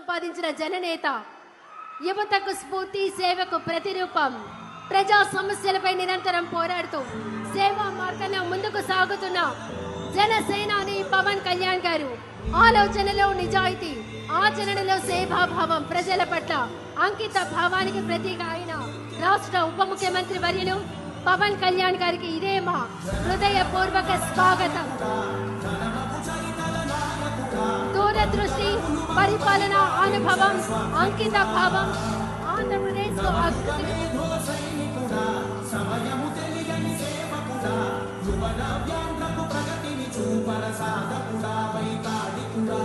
సంపాదించిన జననేత, యువతకు స్ఫూర్తి, సేవకు ప్రతిరూపం. ప్రజా సమస్యలపై నిరంతరం పోరాడుతూ సేవా మార్గంలో ముందుకు సాగుతున్న జనసేనాని పవన్ కళ్యాణ్ గారు ఆలోచనలో నిజాయితీ, ఆచరణలో సేవాభావం, ప్రజల పట్ల అంకిత భావానికి ప్రతీక అయిన రాష్ట్ర ఉప ముఖ్యమంత్రి వర్యులు పవన్ కళ్యాణ్ గారికి ఇదే మా హృదయపూర్వక స్వాగతం. దూరదృష్టి, పరిపాలన అనుభవం, అంకిత భావం ఆంధ్రప్రదేశ్ ప్రగతిని చూపర సాధకుడా వైతాళికుడా.